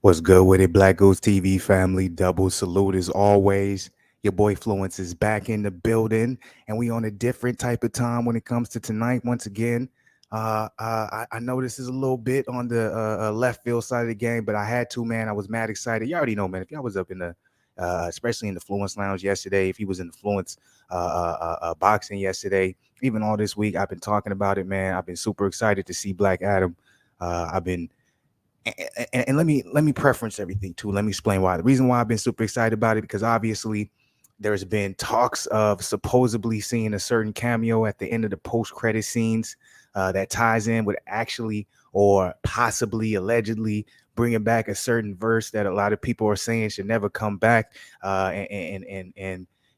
What's good with it, Black Goose TV family? Double salute as always. Your boy Fluence is back in the building, and we on a different type of time when it comes to tonight. Once again, I know this is a little bit on the left field side of the game, but I had to, man. I was mad excited. You already know, man. If y'all was up in the, especially in the Fluence Lounge yesterday, if he was in the Fluence boxing yesterday, even all this week, I've been talking about it, man. I've been super excited to see Black Adam. I've been and let me preference everything too. Let me explain why. The reason why I've been super excited about it because obviously there's been talks of supposedly seeing a certain cameo at the end of the post-credit scenes that ties in with actually or possibly allegedly bringing back a certain verse that a lot of people are saying should never come back. And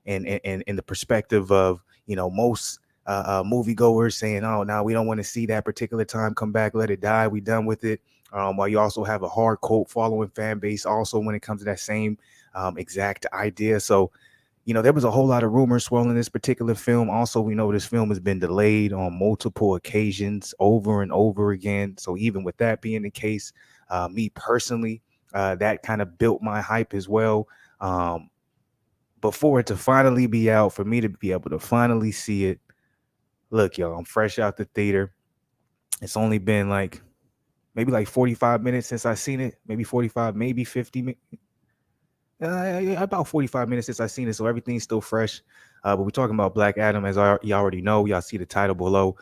in the perspective of most moviegoers saying, "Oh, now we don't want to see that particular time come back. Let it die. We done with it." While you also have a hard cult following fan base also when it comes to that same exact idea. So, there was a whole lot of rumors swirling this particular film. Also, we know this film has been delayed on multiple occasions over and over again. So even with that being the case, me personally, that kind of built my hype as well. Before it to finally be out, for me to be able to finally see it. Look, y'all, I'm fresh out the theater. It's only been maybe 45 minutes since I seen it, maybe 45, maybe 50, about 45 minutes since I seen it. So everything's still fresh. But we're talking about Black Adam, as you already know. Y'all see the title below.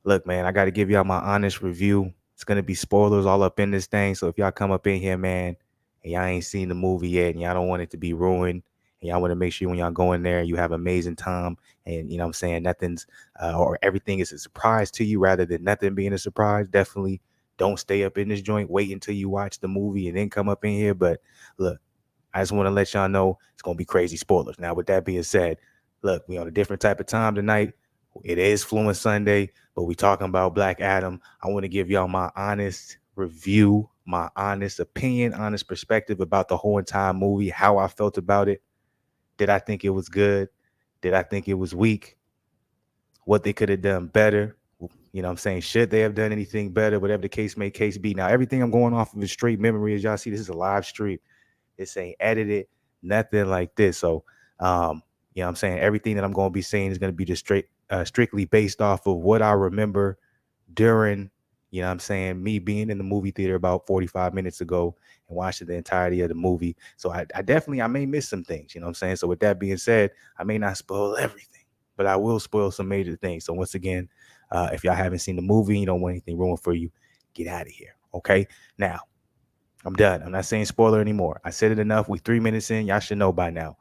Look, man, I got to give y'all my honest review. It's going to be spoilers all up in this thing. So if y'all come up in here, man, and y'all ain't seen the movie yet, and y'all don't want it to be ruined, and y'all want to make sure when y'all go in there, you have amazing time. And, what I'm saying, nothing's, or everything is a surprise to you rather than nothing being a surprise. Definitely don't stay up in this joint. Wait until you watch the movie and then come up in here. But look, I just want to let y'all know it's going to be crazy spoilers. Now, with that being said, look, we on a different type of time tonight. It is Fluent Sunday, but we talking about Black Adam. I want to give y'all my honest review, my honest opinion, honest perspective about the whole entire movie, how I felt about it. Did I think it was good? Did I think it was weak? What they could have done better? What I'm saying? Should they have done anything better? Whatever the case be. Now, everything I'm going off of is straight memory. As y'all see, this is a live stream. This ain't edited, nothing like this. So, I'm saying everything that I'm going to be saying is going to be just strictly based off of what I remember during, I'm saying, me being in the movie theater about 45 minutes ago and watching the entirety of the movie. So I definitely, I may miss some things, what I'm saying? So with that being said, I may not spoil everything, but I will spoil some major things. So once again, if y'all haven't seen the movie, you don't want anything ruined for you, get out of here. Okay. Now, I'm done. I'm not saying spoiler anymore. I said it enough. We 3 minutes in. Y'all should know by now.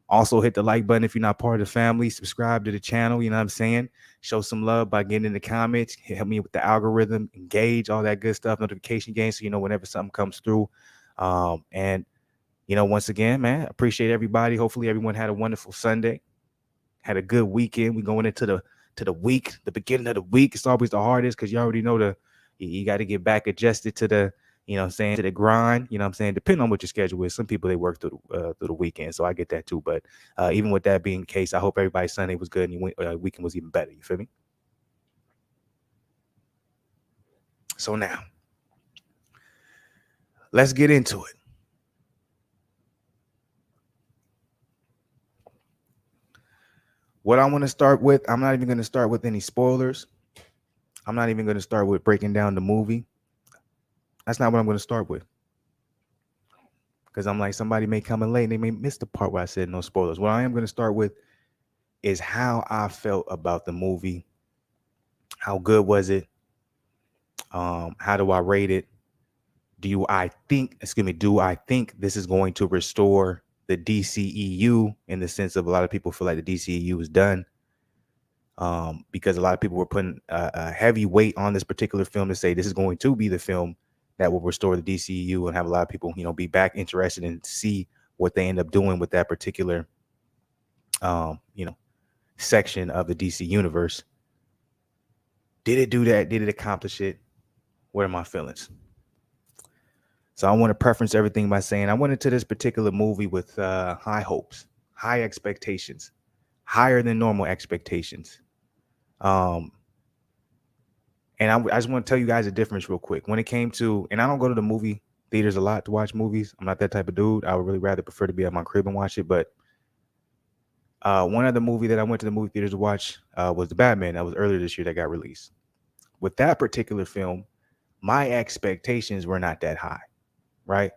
Also, hit the like button if you're not part of the family. Subscribe to the channel. You know what I'm saying? Show some love by getting in the comments. Help me with the algorithm. Engage, all that good stuff. Notification game so you know whenever something comes through. And, once again, man, appreciate everybody. Hopefully everyone had a wonderful Sunday. Had a good weekend. We going into the week, the beginning of the week. It's always the hardest because you already know you got to get back adjusted to the to the grind, depending on what your schedule is. Some people, they work through the weekend, so I get that too. But even with that being the case, I hope everybody's Sunday was good and your weekend was even better. You feel me? So now, let's get into it. What I want to start with, I'm not even going to start with any spoilers. I'm not even going to start with breaking down the movie. That's not what I'm going to start with. Because I'm like, somebody may come in late and they may miss the part where I said no spoilers. What I am going to start with is how I felt about the movie. How good was it? How do I rate it? Do I think this is going to restore the DCEU in the sense of a lot of people feel like the DCEU is done? Because a lot of people were putting a heavy weight on this particular film to say this is going to be the film that will restore the DCEU and have a lot of people, be back interested and see what they end up doing with that particular, section of the DC universe. Did it do that? Did it accomplish it? What are my feelings? So I want to preference everything by saying I went into this particular movie with high hopes, high expectations, higher than normal expectations. And I just want to tell you guys a difference real quick. When it came to, and I don't go to the movie theaters a lot to watch movies. I'm not that type of dude. I would really rather prefer to be at my crib and watch it. But one other movie that I went to the movie theaters to watch was The Batman. That was earlier this year that got released. With that particular film, my expectations were not that high, right?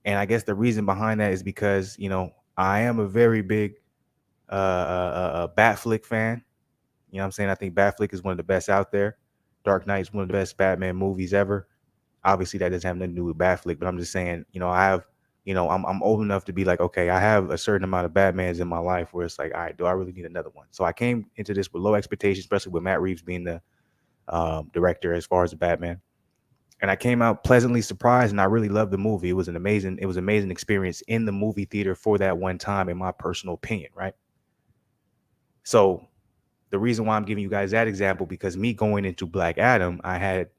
And I guess the reason behind that is because, I am a very big Bat flick fan. You know what I'm saying? I think Bat flick is one of the best out there. Dark Knight is one of the best Batman movies ever. Obviously, that doesn't have nothing to do with Bat flick, but I'm just saying, I have, I'm old enough to be like, okay, I have a certain amount of Batmans in my life where it's like, all right, do I really need another one? So I came into this with low expectations, especially with Matt Reeves being the director as far as the Batman. And I came out pleasantly surprised, and I really loved the movie. It was an amazing experience in the movie theater for that one time, in my personal opinion, right? So the reason why I'm giving you guys that example, because me going into Black Adam, I had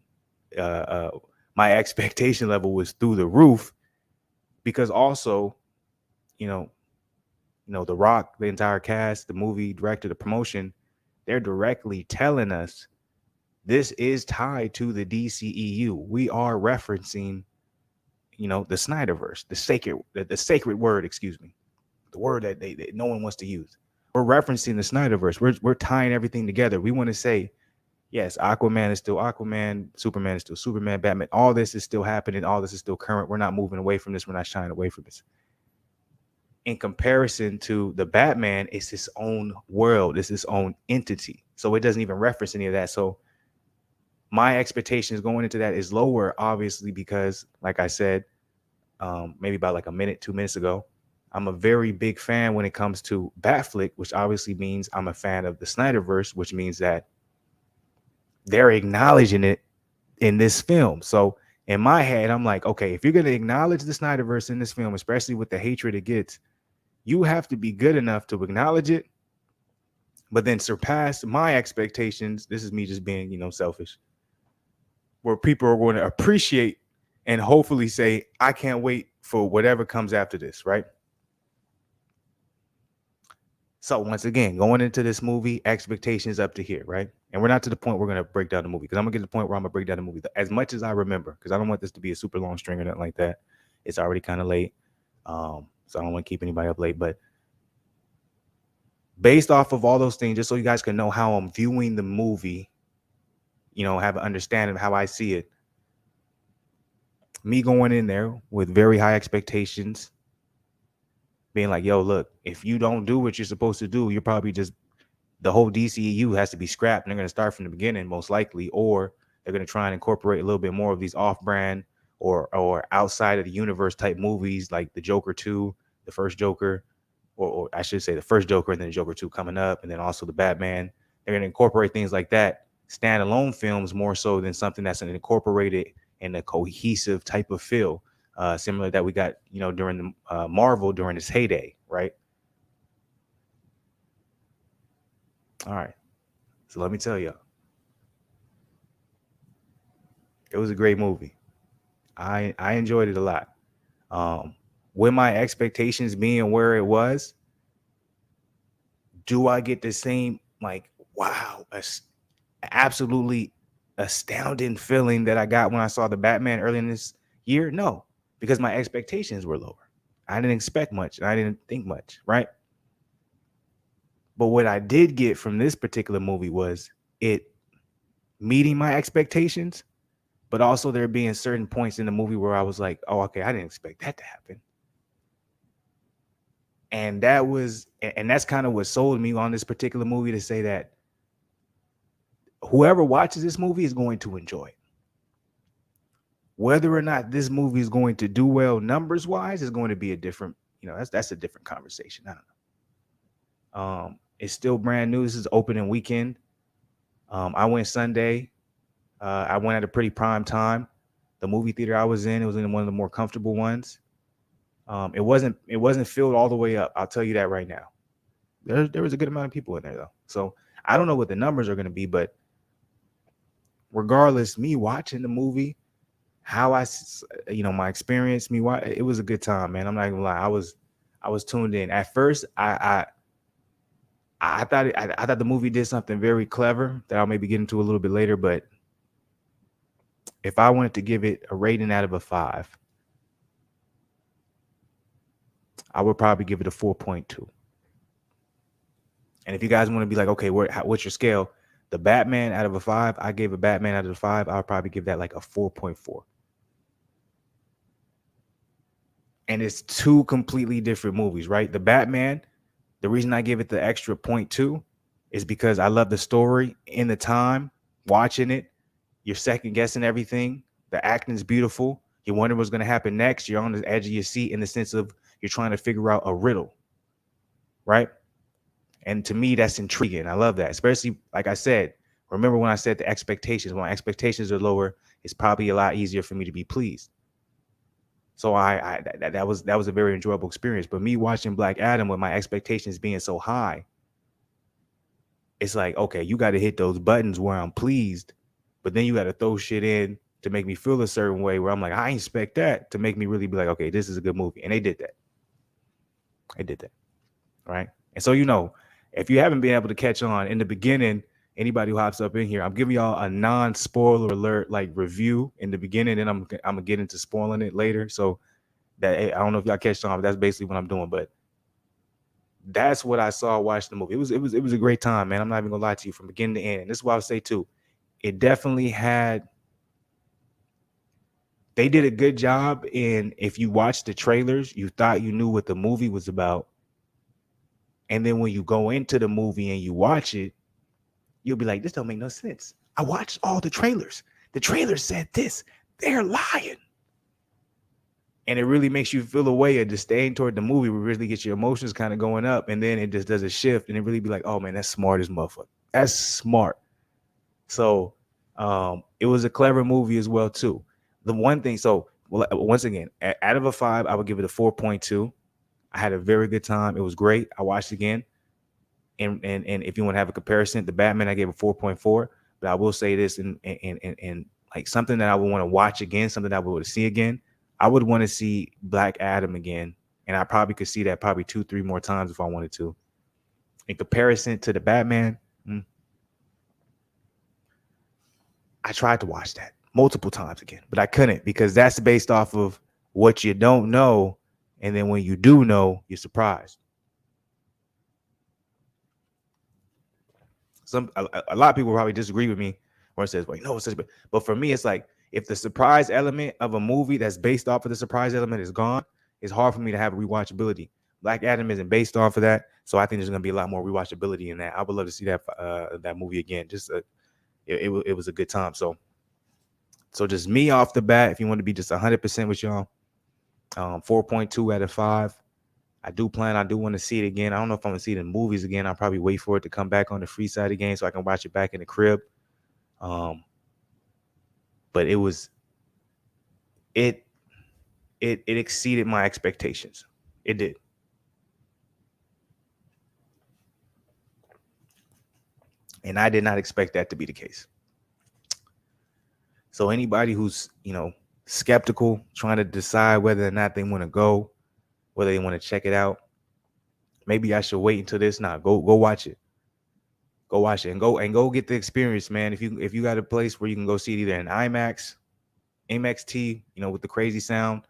my expectation level was through the roof, because also, you know, The Rock, the entire cast, the movie director, the promotion, they're directly telling us this is tied to the DCEU. We are referencing, the Snyderverse, the sacred word, excuse me, the word that no one wants to use. We're referencing the Snyderverse. We're tying everything together. We want to say, yes, Aquaman is still Aquaman, Superman is still Superman, Batman. All this is still happening. All this is still current. We're not moving away from this. We're not shying away from this. In comparison to the Batman, it's his own world. It's his own entity. So it doesn't even reference any of that. So my expectations going into that is lower, obviously, because, like I said, maybe about like a minute, 2 minutes ago, I'm a very big fan when it comes to Batflick, which obviously means I'm a fan of the Snyderverse, which means that they're acknowledging it in this film. So in my head, I'm like, okay, if you're going to acknowledge the Snyderverse in this film, especially with the hatred it gets, you have to be good enough to acknowledge it, but then surpass my expectations. This is me just being, selfish, where people are going to appreciate and hopefully say, I can't wait for whatever comes after this, right? So once again, going into this movie, expectations up to here, right? And we're not to the point we're going to break down the movie, because I'm going to get to the point where I'm going to break down the movie as much as I remember, because I don't want this to be a super long string or nothing like that. It's already kind of late. So I don't want to keep anybody up late. But based off of all those things, just so you guys can know how I'm viewing the movie, have an understanding of how I see it. Me going in there with very high expectations, being like, yo, look, if you don't do what you're supposed to do, you're probably just, the whole DCEU has to be scrapped, and they're going to start from the beginning, most likely, or they're going to try and incorporate a little bit more of these off-brand or outside of the universe type movies, like the Joker 2, the first Joker, or I should say the first Joker, and then Joker 2 coming up, and then also the Batman. They're going to incorporate things like that, standalone films, more so than something that's incorporated in a cohesive type of feel, similar that we got, during the Marvel during its heyday, right? All right. So let me tell you, it was a great movie. I enjoyed it a lot. With my expectations being where it was, do I get the same, like, wow, absolutely astounding feeling that I got when I saw the Batman early in this year? No, because my expectations were lower. I didn't expect much, and I didn't think much, right? But what I did get from this particular movie was it meeting my expectations, but also there being certain points in the movie where I was like, oh, okay, I didn't expect that to happen. And that's kind of what sold me on this particular movie, to say that whoever watches this movie is going to enjoy it. Whether or not this movie is going to do well numbers wise is going to be a different, that's a different conversation. I don't know. It's still brand new. This is opening weekend. I went Sunday. I went at a pretty prime time. The movie theater I was in, it was in one of the more comfortable ones. It wasn't filled all the way up. I'll tell you that right now. There was a good amount of people in there though. So I don't know what the numbers are going to be, but regardless, me watching the movie, how my experience, it was a good time, man. I'm not gonna lie. I was tuned in. At first, I thought the movie did something very clever that I'll maybe get into a little bit later. But if I wanted to give it a rating out of a 5, I would probably give it a 4.2. And if you guys want to be like, okay, what's your scale? The Batman out of a 5, I gave a Batman out of a 5. I'll probably give that like a 4.4. And it's two completely different movies, right? The Batman, the reason I give it the extra 0.2 is because I love the story in the time watching it. You're second guessing everything. The acting is beautiful. You wonder what's going to happen next. You're on the edge of your seat in the sense of you're trying to figure out a riddle, right? And to me, that's intriguing. I love that, especially like I said. Remember when I said the expectations? When expectations are lower, it's probably a lot easier for me to be pleased. So that was a very enjoyable experience. But me watching Black Adam with my expectations being so high, it's like, okay, you got to hit those buttons where I'm pleased, but then you got to throw shit in to make me feel a certain way where I'm like, I expect that to make me really be like, okay, this is a good movie. And they did that. They did that. Right. And so, if you haven't been able to catch on in the beginning, anybody who hops up in here, I'm giving y'all a non-spoiler alert like review in the beginning, and I'm gonna get into spoiling it later. So that I don't know if y'all catch on, but that's basically what I'm doing. But that's what I saw watching the movie. It was a great time, man. I'm not even gonna lie to you from beginning to end. And this is what I would say too. It definitely had. They did a good job in, if you watched the trailers, you thought you knew what the movie was about. And then when you go into the movie and you watch it, you'll be like, this don't make no sense. I watched all the trailers. The trailer said this. They're lying. And it really makes you feel a way of disdain toward the movie, where it really gets your emotions kind of going up. And then it just does a shift and it really be like, oh man, that's smart as motherfucker. That's smart. So it was a clever movie as well too. The one thing, once again, out of a 5, I would give it a 4.2. I had a very good time. It was great. I watched it again. And if you want to have a comparison, the Batman, I gave a 4.4. But I will say this, and like something that I would want to watch again, something that I would see again. I would want to see Black Adam again, and I probably could see that probably 2-3 more times if I wanted to. In comparison to the Batman, I tried to watch that multiple times again, but I couldn't, because that's based off of what you don't know, and then when you do know, you're surprised. A lot of people probably disagree with me, or it says, "Wait, no, it's such." But for me, it's like, if the surprise element of a movie that's based off of the surprise element is gone, it's hard for me to have rewatchability. Black Adam isn't based off of that, so I think there's going to be a lot more rewatchability in that. I would love to see that movie again. It was a good time. So just me off the bat, if you want to be just 100% with y'all, 4.2 out of 5. I do want to see it again. I don't know if I'm going to see it in movies again. I'll probably wait for it to come back on the free side again so I can watch it back in the crib. But it exceeded my expectations. It did. And I did not expect that to be the case. So anybody who's, skeptical, trying to decide whether or not they want to go, whether they want to check it out, maybe I should wait until this. Nah, go watch it. Go watch it and go get the experience, man. If you got a place where you can go see it either in IMAX, MXT, with the crazy sound,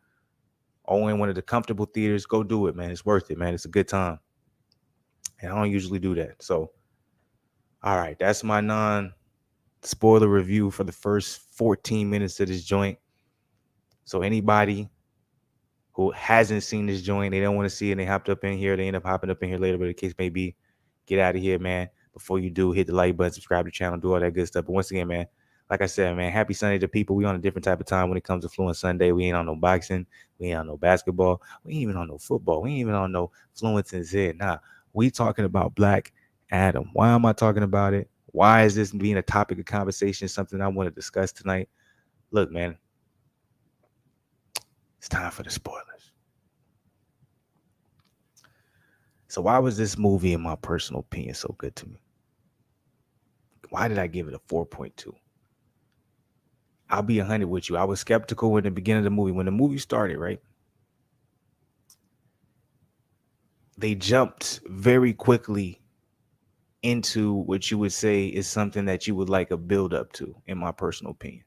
or in one of the comfortable theaters, go do it, man. It's worth it, man. It's a good time. And I don't usually do that. So, all right, that's my non-spoiler review for the first 14 minutes of this joint. So anybody who hasn't seen this joint, they don't want to see it, and they hopped up in here, they end up hopping up in here later, but the case may be, get out of here, man. Before you do, hit the like button, subscribe to the channel, do all that good stuff. But once again, man, like I said, man, happy Sunday to people. We on a different type of time when it comes to Fluent Sunday. We ain't on no boxing. We ain't on no basketball. We ain't even on no football. We ain't even on no Fluencesunday. Nah, we talking about Black Adam. Why am I talking about it? Why is this being a topic of conversation, something I want to discuss tonight? Look, man, it's time for the spoilers. So why was this movie, in my personal opinion, so good to me? Why did I give it a 4.2? I'll be 100 with you. I was skeptical in the beginning of the movie. When the movie started, right? They jumped very quickly into what you would say is something that you would like a build up to, in my personal opinion.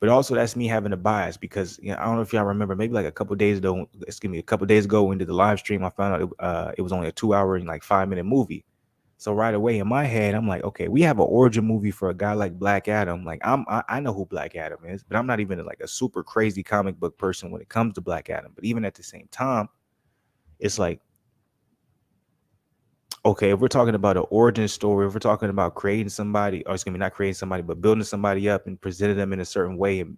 But also that's me having a bias because I don't know if y'all remember, maybe like a couple days ago, a couple days ago when did the live stream, I found out it was only a 2 hour and like 5 minute movie. So right away in my head, I'm like, okay, we have an origin movie for a guy like Black Adam. Like I know who Black Adam is, but I'm not even like a super crazy comic book person when it comes to Black Adam. But even at the same time, it's like, okay, if we're talking about an origin story, if we're talking about creating somebody, or it's gonna be not creating somebody, but building somebody up and presenting them in a certain way and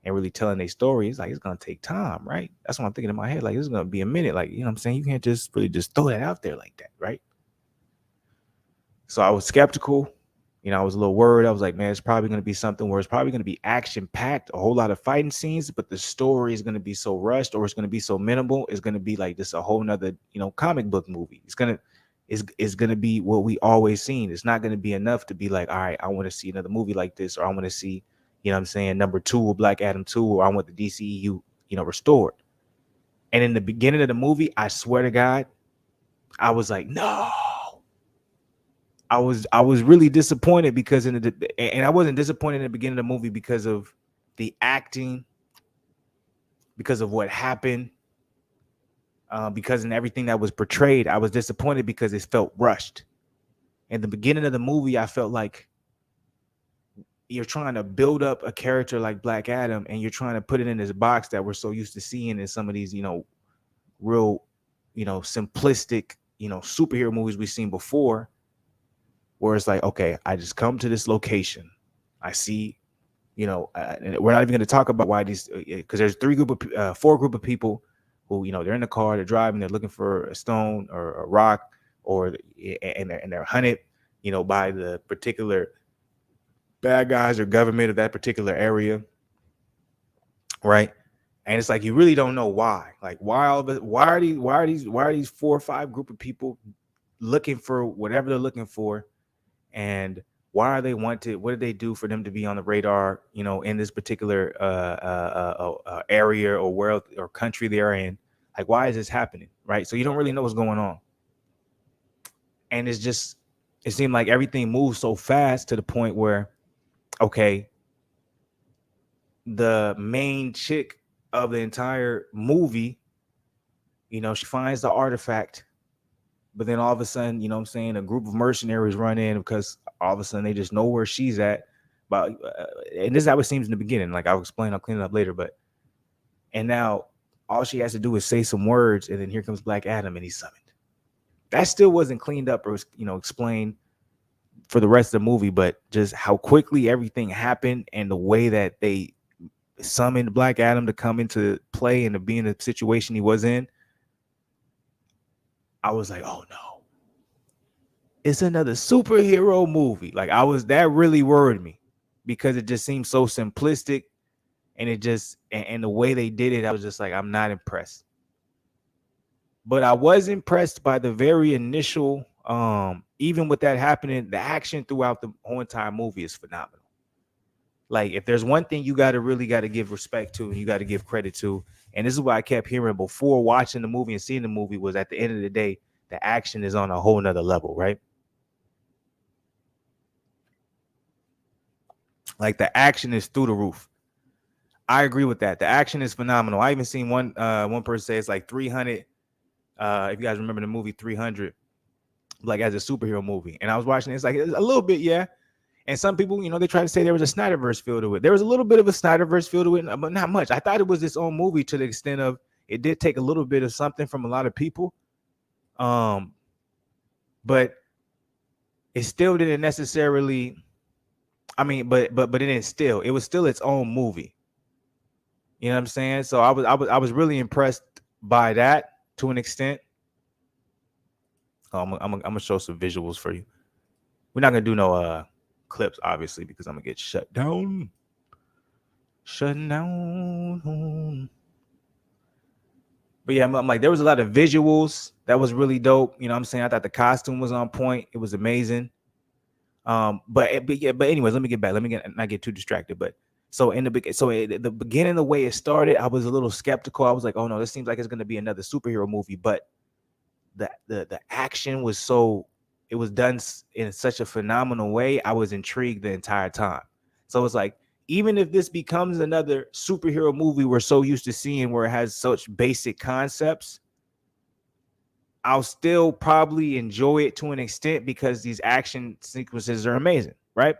really telling their story, it's like it's gonna take time, right? That's what I'm thinking in my head. Like, it's gonna be a minute. Like, you know what I'm saying? You can't just really just throw that out there like that, right? So I was skeptical. I was a little worried. I was like, man, it's probably going to be something where it's probably going to be action packed, a whole lot of fighting scenes, but the story is going to be so rushed, or it's going to be so minimal. It's going to be like this a whole nother, comic book movie. It's going to be what we always seen. It's not going to be enough to be like, all right, I want to see another movie like this, or I want to see, what I'm saying, number 2 of Black Adam 2, or I want the DCEU, restored. And in the beginning of the movie, I swear to God, I was like, no. I was really disappointed because and I wasn't disappointed in the beginning of the movie because of the acting, because of what happened, because in everything that was portrayed. I was disappointed because it felt rushed. In the beginning of the movie, I felt like you're trying to build up a character like Black Adam, and you're trying to put it in this box that we're so used to seeing in some of these, real, simplistic, superhero movies we've seen before. Where it's like, okay, I just come to this location. I see, and we're not even going to talk about why these, because there's four group of people who, they're in the car, they're driving, they're looking for a stone or a rock, and they're hunted, by the particular bad guys or government of that particular area, right? And it's like you really don't know why. Like, why are these 4 or 5 group of people looking for whatever they're looking for? And why are they wanted? What did they do for them to be on the radar, in this particular area or world or country they're in? Like, why is this happening, right? So you don't really know what's going on. And it seemed like everything moves so fast to the point where, okay, the main chick of the entire movie, she finds the artifact. But then all of a sudden, a group of mercenaries run in because all of a sudden they just know where she's at. But and this is how it seems in the beginning. Like I'll explain, I'll clean it up later. And now all she has to do is say some words, and then here comes Black Adam, and he's summoned. That still wasn't cleaned up or explained for the rest of the movie, but just how quickly everything happened and the way that they summoned Black Adam to come into play and to be in the situation he was in. I was like, oh no, it's another superhero movie. Like that really worried me because it just seemed so simplistic, and and the way they did it, I was just like, I'm not impressed. But I was impressed by the very initial, even with that happening, the action throughout the whole entire movie is phenomenal. Like, if there's one thing you got to give respect to, and you got to give credit to, and this is what I kept hearing before watching the movie and seeing the movie, was at the end of the day, the action is on a whole nother level, right? Like, the action is through the roof. I agree with that. The action is phenomenal. I even seen one person say it's like 300. If you guys remember the movie 300, like as a superhero movie, and I was watching it's like a little bit, yeah. And some people, they try to say there was a Snyderverse feel to it. There was a little bit of a Snyderverse feel to it, but not much. I thought it was its own movie to the extent of it did take a little bit of something from a lot of people. But it still didn't necessarily, but it didn't still. It was still its own movie. You know what I'm saying? So I was really impressed by that to an extent. I'm gonna show some visuals for you. We're not gonna do no clips, obviously, because I'm gonna get shut down. Shutting down. But yeah, I'm like, there was a lot of visuals that was really dope. You know what I'm saying? I thought the costume was on point. It was amazing. But anyways, let me get back. Let me not get too distracted. But so at the beginning, the way it started, I was a little skeptical. I was like, oh no, this seems like it's gonna be another superhero movie. But the action was it was done in such a phenomenal way. I was intrigued the entire time. So it's like, even if this becomes another superhero movie we're so used to seeing where it has such basic concepts, I'll still probably enjoy it to an extent because these action sequences are amazing, right?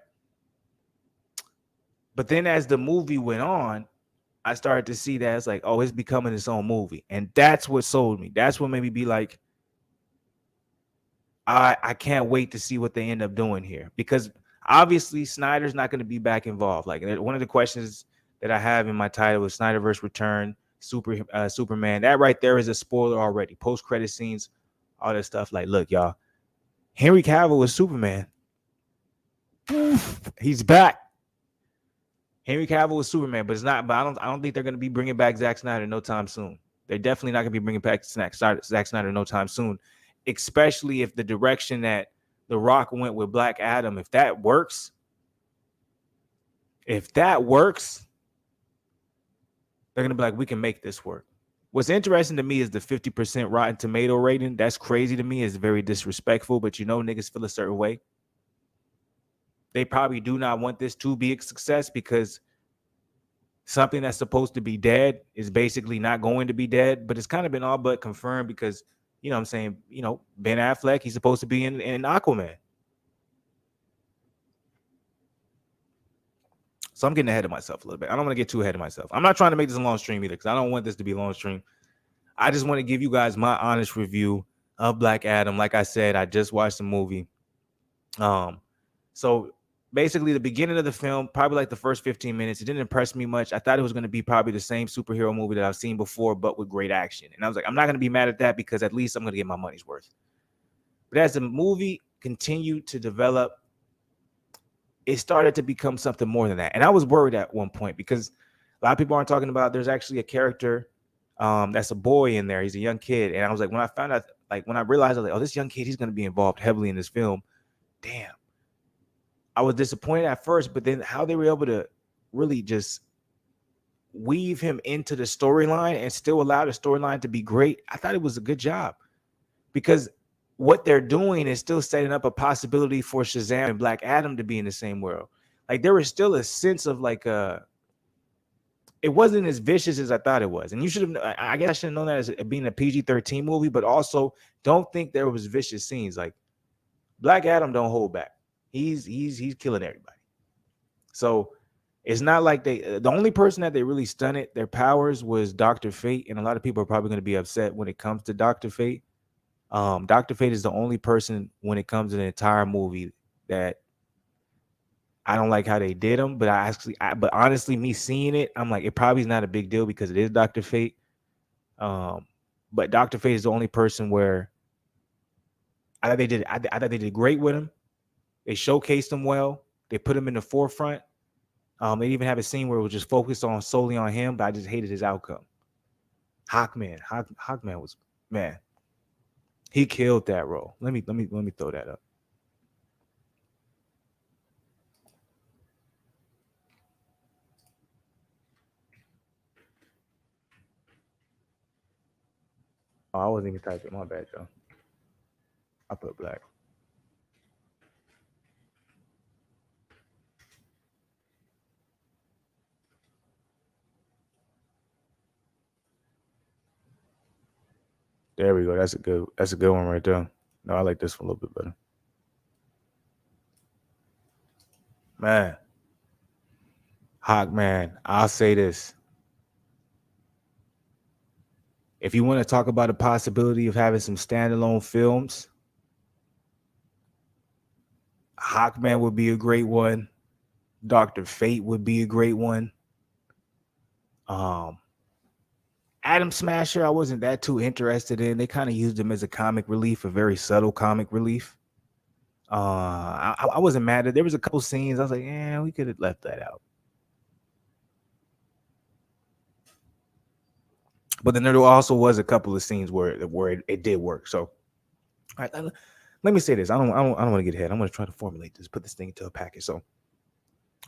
But then as the movie went on, I started to see that it's like, oh, it's becoming its own movie. And that's what sold me. That's what made me be like, I can't wait to see what they end up doing here. Because obviously Snyder's not going to be back involved. Like one of the questions that I have in my title is Snyderverse Return, Superman. That right there is a spoiler already. Post-credit scenes, all that stuff. Like, look, y'all, Henry Cavill is Superman. He's back. Henry Cavill is Superman, but it's not. But I don't think they're going to be bringing back Zack Snyder no time soon. They're definitely not going to be bringing back Zack Snyder no time soon, especially if the direction that The Rock went with Black Adam, if that works, they're going to be like, we can make this work. What's interesting to me is the 50% Rotten Tomato rating. That's crazy to me. It's very disrespectful, but you know niggas feel a certain way. They probably do not want this to be a success because something that's supposed to be dead is basically not going to be dead, but it's kind of been all but confirmed because, you know what I'm saying, you know, Ben Affleck, he's supposed to be in Aquaman. So I'm getting ahead of myself a little bit. I don't want to get too ahead of myself. I'm not trying to make this a long stream either because I don't want this to be a long stream. I just want to give you guys my honest review of Black Adam. Like I said, I just watched the movie. So basically the beginning of the film, probably like the first 15 minutes, it didn't impress me much. I thought it was going to be probably the same superhero movie that I've seen before, but with great action. And I was like, I'm not going to be mad at that because at least I'm going to get my money's worth. But as the movie continued to develop, it started to become something more than that. And I was worried at one point because a lot of people aren't talking about there's actually a character that's a boy in there. He's a young kid. And I was like, when I found out, like when I realized, I was like, oh, this young kid, he's going to be involved heavily in this film. Damn. I was disappointed at first, but then how they were able to really just weave him into the storyline and still allow the storyline to be great, I thought it was a good job. Because what they're doing is still setting up a possibility for Shazam and Black Adam to be in the same world. Like there was still a sense of like it wasn't as vicious as I thought it was. And you should have, I guess I should have known that as being a PG-13 movie, but also don't think there was vicious scenes. Like Black Adam don't hold back. He's killing everybody. So it's not like the only person that they really stunted their powers was Dr. Fate. And a lot of people are probably going to be upset when it comes to Dr. Fate. Dr. Fate is the only person when it comes to the entire movie that I don't like how they did him, but but honestly, me seeing it, I'm like, it probably is not a big deal because it is Dr. Fate. But Dr. Fate is the only person where I thought they did great with him. They showcased him well. They put him in the forefront. They even have a scene where it was just focused solely on him, but I just hated his outcome. Hawkman was, man, he killed that role. Let me throw that up. Oh, I wasn't even typing. My bad, y'all. I put black. There we go. That's a good one right there. No, I like this one a little bit better. Man. Hawkman, I'll say this. If you want to talk about a possibility of having some standalone films, Hawkman would be a great one. Dr. Fate would be a great one. Atom Smasher, I wasn't that too interested in. They kind of used him as a comic relief, a very subtle comic relief. I wasn't mad at. There was a couple scenes I was like, yeah, we could have left that out. But then there also was a couple of scenes where it did work. So, all right, let me say this. I don't want to get ahead. I'm going to try to formulate this, put this thing into a package. So,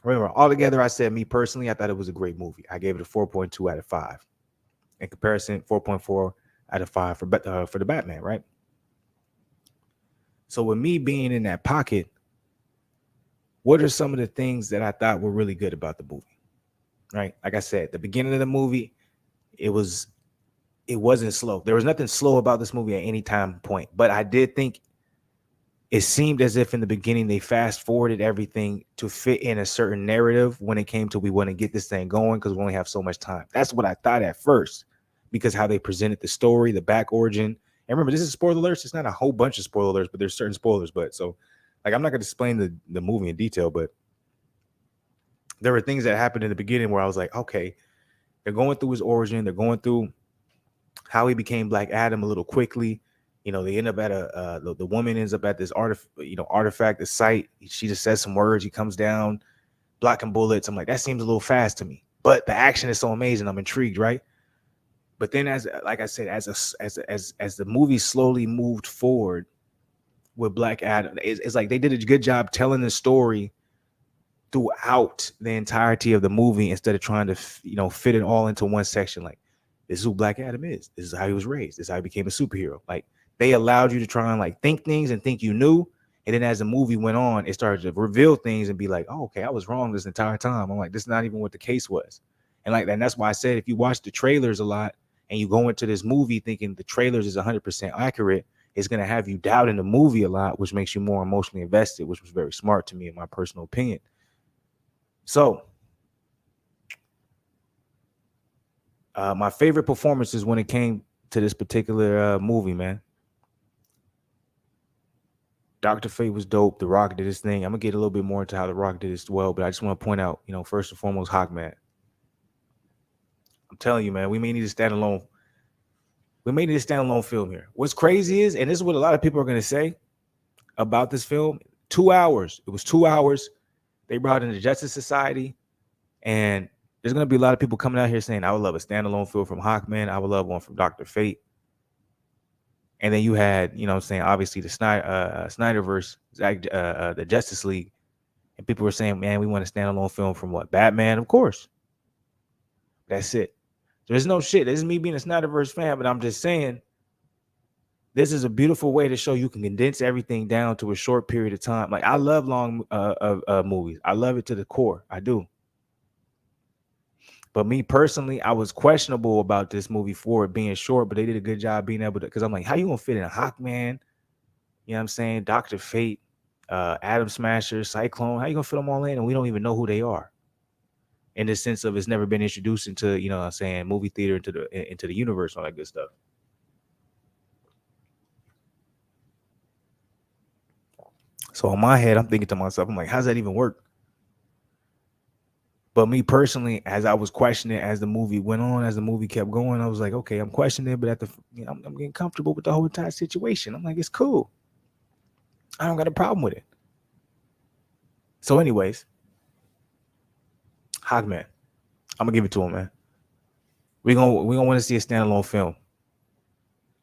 remember, altogether, I said me personally, I thought it was a great movie. I gave it a 4.2 out of 5. In comparison, 4.4 out of 5 for the Batman, right? So with me being in that pocket, what are some of the things that I thought were really good about the movie? Right, like I said, the beginning of the movie, it was it wasn't slow. There was nothing slow about this movie at any time point, but I did think it seemed as if in the beginning they fast forwarded everything to fit in a certain narrative when it came to we want to get this thing going because we only have so much time. That's what I thought at first, because how they presented the story, the back origin. And remember, this is spoiler alerts. It's not a whole bunch of spoiler alerts, but there's certain spoilers. But so, like, I'm not going to explain the movie in detail, but there were things that happened in the beginning where I was like, okay, they're going through his origin. They're going through how he became Black Adam a little quickly. They end up at the woman ends up at this artifact, the site. She just says some words. He comes down, blocking bullets. I'm like, that seems a little fast to me, but the action is so amazing. I'm intrigued, right? But then, as like I said, as the movie slowly moved forward with Black Adam, it's like they did a good job telling the story throughout the entirety of the movie instead of trying to fit it all into one section. Like, this is who Black Adam is. This is how he was raised. This is how he became a superhero. Like, they allowed you to try and like think things and think you knew. And then as the movie went on, it started to reveal things and be like, oh, okay, I was wrong this entire time. I'm like, this is not even what the case was. And like, and that's why I said, if you watch the trailers a lot and you go into this movie thinking the trailers is 100% accurate, it's going to have you doubting the movie a lot, which makes you more emotionally invested, which was very smart to me, in my personal opinion. So, my favorite performances when it came to this particular movie, man. Dr. Fate was dope. The Rock did his thing. I'm going to get a little bit more into how The Rock did as well, but I just want to point out, first and foremost, Hawkman. I'm telling you, man, we may need a standalone. We may need a standalone film here. What's crazy is, and this is what a lot of people are going to say about this film, 2 hours. It was 2 hours. They brought in the Justice Society, and there's going to be a lot of people coming out here saying, I would love a standalone film from Hawkman. I would love one from Dr. Fate. And then you had, obviously the Snyderverse, the Justice League. And people were saying, man, we want a standalone film from what? Batman, of course. That's it. There's no shit. This is me being a Snyderverse fan, but I'm just saying, this is a beautiful way to show you can condense everything down to a short period of time. Like, I love long movies. I love it to the core. I do. But me personally, I was questionable about this movie for it being short, but they did a good job being able to, because I'm like, how you gonna fit in a Hawkman? You know what I'm saying? Dr. Fate, Atom Smasher, Cyclone. How you gonna fit them all in? And we don't even know who they are. In the sense of it's never been introduced into, movie theater, into the universe, all that good stuff. So in my head, I'm thinking to myself, I'm like, how's that even work? But me personally, as I was questioning as the movie went on, as the movie kept going, I was like, okay, I'm questioning it, but I'm getting comfortable with the whole entire situation. I'm like, it's cool. I don't got a problem with it. So, anyways, Hawkman, I'm gonna give it to him, man. We're gonna want to see a standalone film.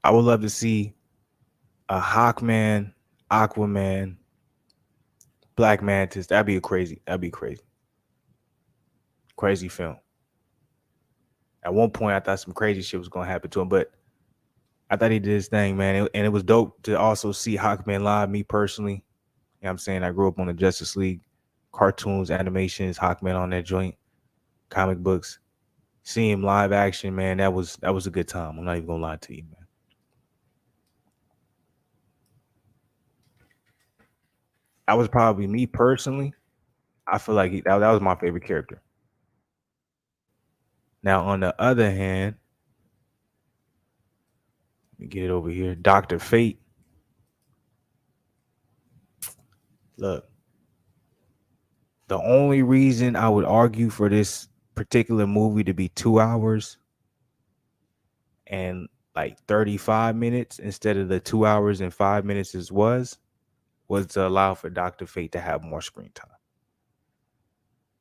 I would love to see a Hawkman, Aquaman, Black Mantis. That'd be crazy. Crazy film. At one point, I thought some crazy shit was gonna happen to him, but I thought he did his thing, man. And it was dope to also see Hawkman live. Me personally, you know what I'm saying, I grew up on the Justice League cartoons, animations, Hawkman on that joint, comic books. Seeing him live action, man, that was a good time. I'm not even gonna lie to you, man. That was probably me personally. I feel like that was my favorite character. Now, on the other hand, let me get it over here. Dr. Fate. Look, the only reason I would argue for this particular movie to be 2 hours and like 35 minutes instead of the 2 hours and 5 minutes was to allow for Dr. Fate to have more screen time.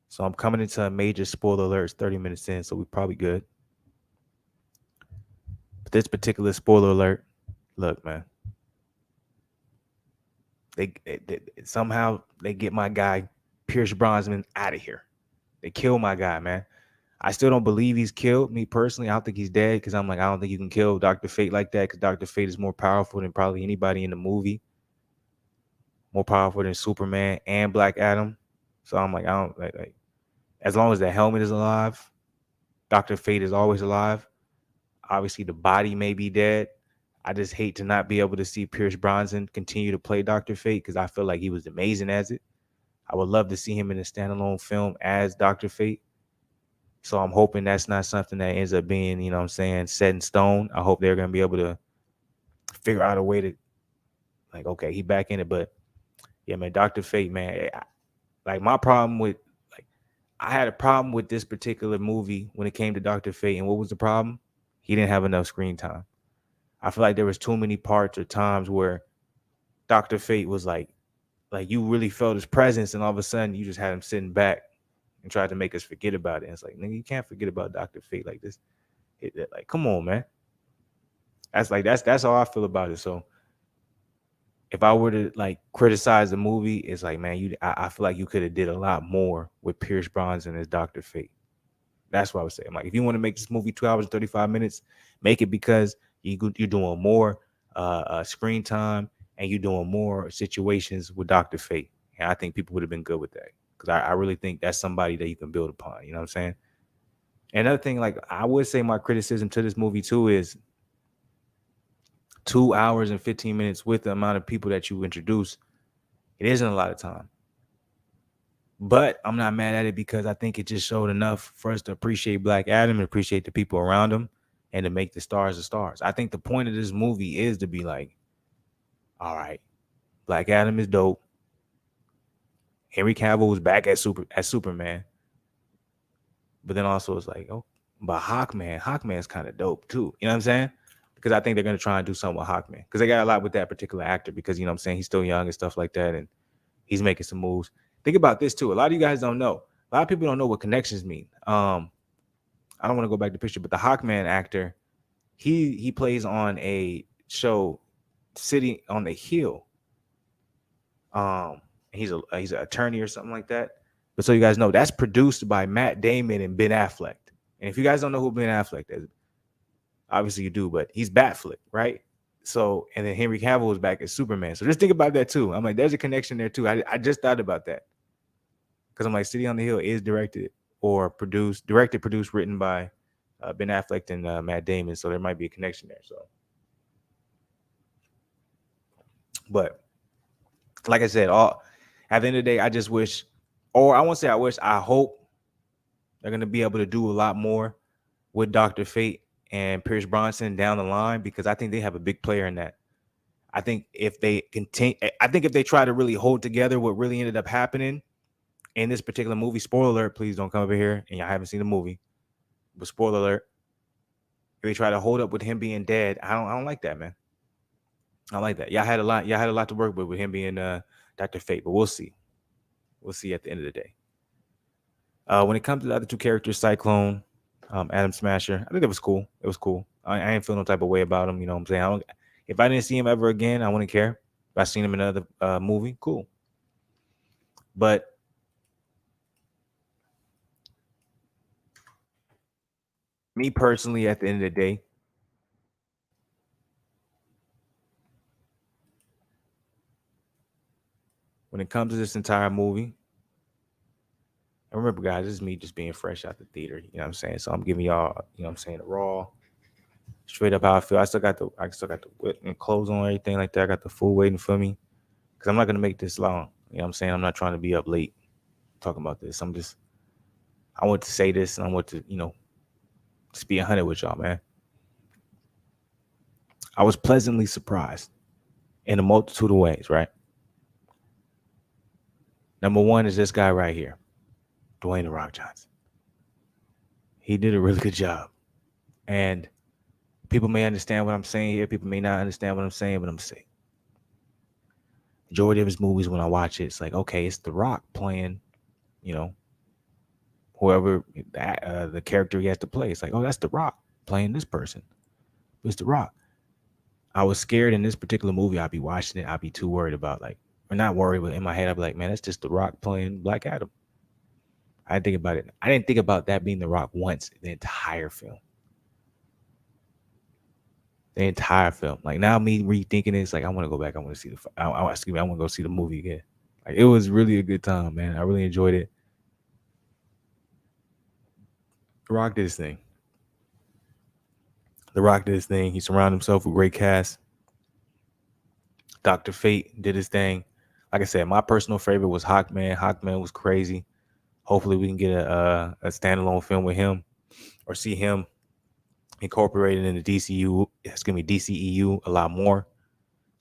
So I'm coming into a major spoiler alert. It's 30 minutes in, so we're probably good. But this particular spoiler alert, look, man, they somehow they get my guy Pierce Brosnan out of here. They kill my guy, man. I still don't believe he's killed. Me personally, I don't think he's dead, because I'm like, I don't think you can kill Dr. Fate like that, because Dr. Fate is more powerful than probably anybody in the movie. More powerful than Superman and Black Adam. So I'm like, I don't like as long as the helmet is alive, Dr. Fate is always alive. Obviously, the body may be dead. I just hate to not be able to see Pierce Bronson continue to play Dr. Fate because I feel like he was amazing as it. I would love to see him in a standalone film as Dr. Fate. So I'm hoping that's not something that ends up being, you know what I'm saying, set in stone. I hope they're going to be able to figure out a way to, like, okay, he back in it. But yeah, man, Dr. Fate, man, like my problem with, like, I had a problem with this particular movie when it came to Dr. Fate. And what was the problem? He didn't have enough screen time. I feel like there was too many parts or times where Dr. Fate was like you really felt his presence, and all of a sudden you just had him sitting back and tried to make us forget about it. And it's like, nigga, you can't forget about Dr. Fate like this. Like, come on, man. That's how I feel about it. So if I were to like criticize the movie, it's like, man, I feel like you could have did a lot more with Pierce Bronson as Dr. Fate. That's what I was saying. Like, if you want to make this movie 2 hours and 35 minutes, make it because you're doing more screen time and you're doing more situations with Dr. Fate. And I think people would have been good with that because I really think that's somebody that you can build upon. You know what I'm saying? Another thing, like I would say my criticism to this movie too is 2 hours and 15 minutes with the amount of people that you introduce. It isn't a lot of time. But I'm not mad at it because I think it just showed enough for us to appreciate Black Adam and appreciate the people around him and to make the stars the stars. I think the point of this movie is to be like, all right, Black Adam is dope. Henry Cavill was back as Superman. But then also it's like, oh, but Hawkman's kind of dope too. You know what I'm saying? Because I think they're gonna try and do something with Hawkman. Because they got a lot with that particular actor because you know what I'm saying, he's still young and stuff like that, and he's making some moves. Think about this too. A lot of you guys don't know. A lot of people don't know what connections mean. I don't want to go back to the picture, but the Hawkman actor, he plays on a show, City on the Hill. He's an attorney or something like that. But so you guys know, that's produced by Matt Damon and Ben Affleck. And if you guys don't know who Ben Affleck is, obviously you do, but he's Batfleck, right? So, and then Henry Cavill is back as Superman. So just think about that too. I'm like, there's a connection there too. I just thought about that. Because I'm like, City on the Hill is directed, produced, written by Ben Affleck and Matt Damon. So there might be a connection there. So, but like I said, at the end of the day, I just wish, or I won't say I wish, I hope they're going to be able to do a lot more with Dr. Fate and Pierce Bronson down the line, because I think they have a big player in that. I think if they try to really hold together what really ended up happening in this particular movie, spoiler alert, please don't come over here and y'all haven't seen the movie, but spoiler alert, if they try to hold up with him being dead, I don't like that, man. I don't like that. Y'all had a lot to work with him being Dr. Fate, but we'll see. We'll see at the end of the day. When it comes to the other two characters, Cyclone, Adam Smasher, I think it was cool. It was cool. I ain't feel no type of way about him. You know what I'm saying? If I didn't see him ever again, I wouldn't care. If I seen him in another movie, cool. But me personally, at the end of the day, when it comes to this entire movie, and remember, guys, this is me just being fresh out the theater. You know what I'm saying? So I'm giving y'all, you know what I'm saying, the raw, straight up how I feel. I still got the whip and clothes on, everything like that. I got the food waiting for me because I'm not gonna make this long. You know what I'm saying? I'm not trying to be up late talking about this. I want to say this, and I want to, just be 100 with y'all, man. I was pleasantly surprised in a multitude of ways, right? Number one is this guy right here, Dwayne "The Rock" Johnson. He did a really good job. And people may understand what I'm saying here. People may not understand what I'm saying, but I'm saying. Majority of his movies, when I watch it, it's like, okay, it's The Rock playing, whoever the character he has to play. It's like, oh, that's The Rock playing this person. It's The Rock. I was scared in this particular movie. I'd be watching it. I'd be too worried about, or not worried, but in my head, I'd be like, man, that's just The Rock playing Black Adam. I didn't think about it. I didn't think about that being The Rock once in the entire film. The entire film. Like, now me rethinking it, it's like, I want to go back. I want to see I want to go see the movie again. Like, it was really a good time, man. I really enjoyed it. The Rock did his thing. The Rock did his thing. He surrounded himself with great cast. Dr. Fate did his thing. Like I said, my personal favorite was Hawkman. Hawkman was crazy. Hopefully, we can get a standalone film with him, or see him incorporated in the DCU. It's gonna be DCEU a lot more.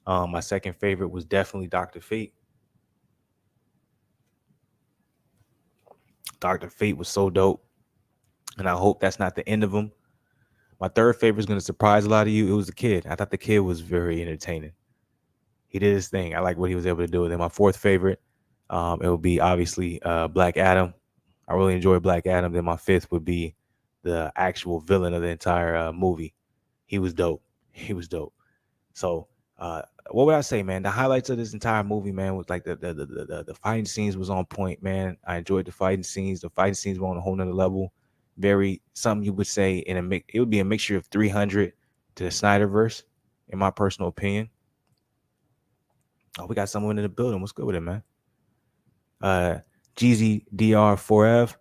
My second favorite was definitely Dr. Fate. Dr. Fate was so dope, and I hope that's not the end of him. My third favorite is gonna surprise a lot of you. It was the kid. I thought the kid was very entertaining. He did his thing. I like what he was able to do. And then my fourth favorite, it would be obviously Black Adam. I really enjoyed Black Adam. Then my fifth would be the actual villain of the entire movie. He was dope. He was dope. So what would I say, man? The highlights of this entire movie, man, was like the fighting scenes was on point, man. I enjoyed the fighting scenes. The fighting scenes were on a whole nother level. Very something you would say in a mix. It would be a mixture of 300 to the Snyderverse, in my personal opinion. Oh, we got someone in the building. What's good with it, man? Jeezy DR Forever.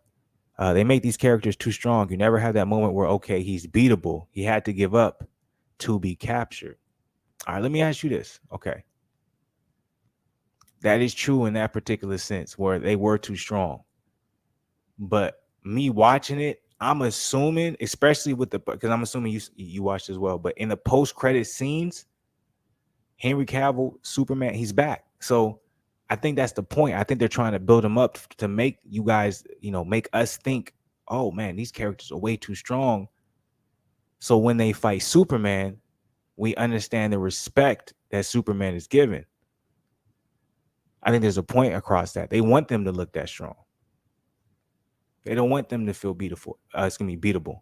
They make these characters too strong. You never have that moment where, okay, he's beatable. He had to give up to be captured. All right, let me ask you this. Okay. That is true in that particular sense, where they were too strong. But me watching it, I'm assuming, especially with because I'm assuming you watched as well, but in the post-credit scenes, Henry Cavill, Superman, he's back. So I think that's the point. I think they're trying to build him up to make you guys, make us think, oh man, these characters are way too strong. So when they fight Superman, we understand the respect that Superman is given. I think there's a point across that. They want them to look that strong. They don't want them to feel beautiful. It's going to be beatable.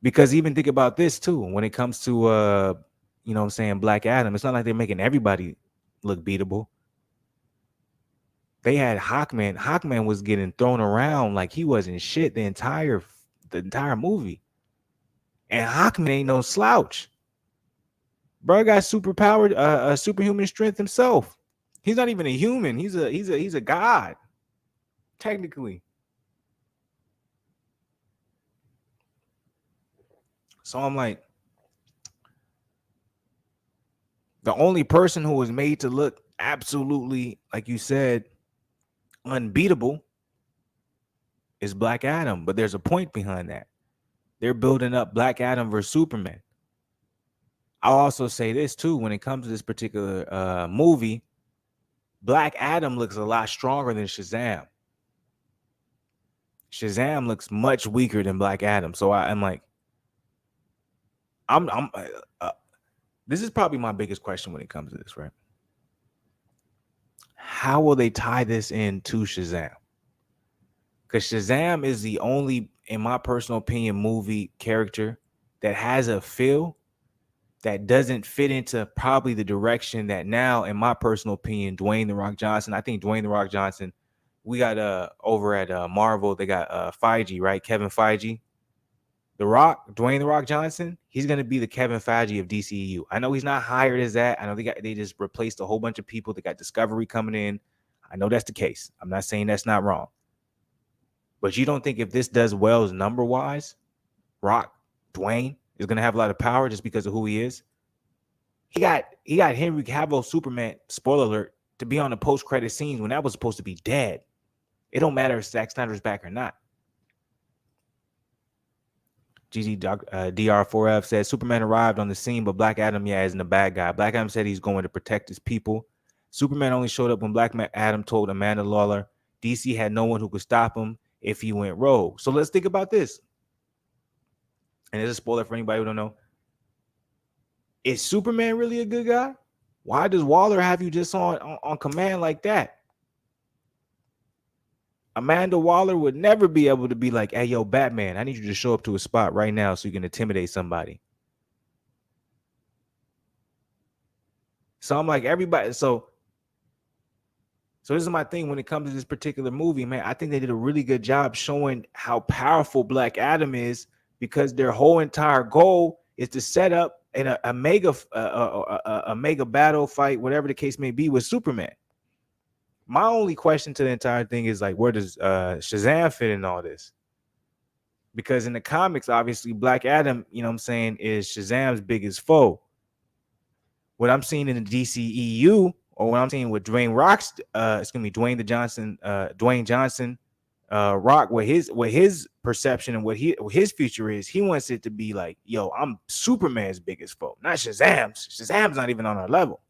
Because even think about this too. When it comes to, Black Adam, it's not like they're making everybody look beatable. They had Hawkman. Hawkman was getting thrown around like he wasn't shit the entire movie. And Hawkman ain't no slouch. Bro got superpowered, superhuman strength himself. He's not even a human. He's a god, technically. So I'm like, the only person who was made to look absolutely, like you said, unbeatable is Black Adam. But there's a point behind that. They're building up Black Adam versus Superman. I'll also say this too, when it comes to this particular movie, Black Adam looks a lot stronger than Shazam. Shazam looks much weaker than Black Adam. So I'm like, this is probably my biggest question when it comes to this, right? How will they tie this into Shazam? Because Shazam is the only, in my personal opinion, movie character that has a feel that doesn't fit into probably the direction that now, in my personal opinion, Dwayne The Rock Johnson. I think Dwayne The Rock Johnson, we got over at Marvel, they got Feige, right? Kevin Feige. Dwayne The Rock Johnson, he's going to be the Kevin Feige of DCEU. I know he's not hired as that. I know they just replaced a whole bunch of people. They got Discovery coming in. I know that's the case. I'm not saying that's not wrong. But you don't think if this does well number-wise, Dwayne is going to have a lot of power just because of who he is? He got Henry Cavill, Superman, spoiler alert, to be on the post-credit scenes when that was supposed to be dead. It don't matter if Zack Snyder's back or not. DR4F said Superman arrived on the scene, but Black Adam, isn't a bad guy. Black Adam said he's going to protect his people. Superman only showed up when Black Adam told Amanda Lawler DC had no one who could stop him if he went rogue. So let's think about this. And there's a spoiler for anybody who don't know. Is Superman really a good guy? Why does Waller have you just on command like that? Amanda Waller would never be able to be like, hey, yo, Batman, I need you to show up to a spot right now so you can intimidate somebody. So I'm like, everybody. So this is my thing when it comes to this particular movie, man. I think they did a really good job showing how powerful Black Adam is, because their whole entire goal is to set up a mega battle fight, whatever the case may be, with Superman. My only question to the entire thing is like, where does Shazam fit in all this? Because in the comics, obviously, Black Adam, you know what I'm saying, is Shazam's biggest foe. What I'm seeing in the DCEU, or what I'm seeing with Dwayne Johnson, Rock, what his perception and what his future is, he wants it to be like, yo, I'm Superman's biggest foe, not Shazam's. Shazam's not even on our level.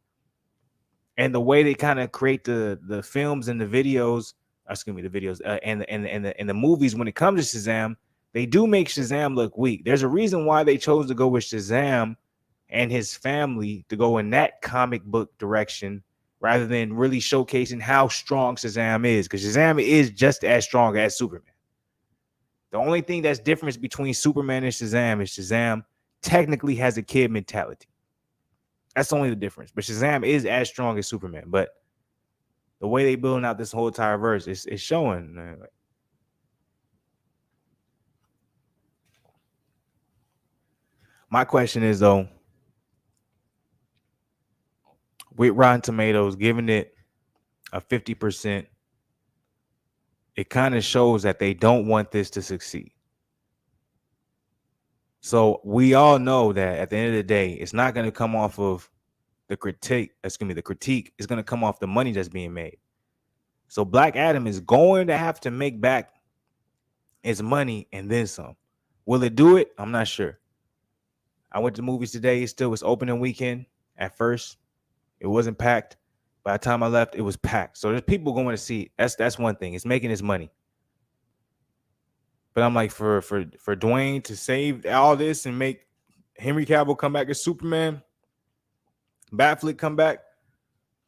And the way they kind of create the films and the videos, the videos and the movies when it comes to Shazam, they do make Shazam look weak. There's a reason why they chose to go with Shazam and his family to go in that comic book direction rather than really showcasing how strong Shazam is, because Shazam is just as strong as Superman. The only thing that's different between Superman and Shazam is Shazam technically has a kid mentality. That's only the difference. But Shazam is as strong as Superman. But the way they building out this whole entire verse is showing. My question is, though, with Rotten Tomatoes giving it a 50%, it kind of shows that they don't want this to succeed. So we all know that at the end of the day, it's not going to come off of the critique. The critique is going to come off the money that's being made. So Black Adam is going to have to make back its money and then some. Will it do it? I'm not sure. I went to movies today. It still was opening weekend. At first, it wasn't packed. By the time I left, it was packed. So there's people going to see it. That's one thing. It's making its money. But I'm like, for Dwayne to save all this and make Henry Cavill come back as Superman, Batfleck come back,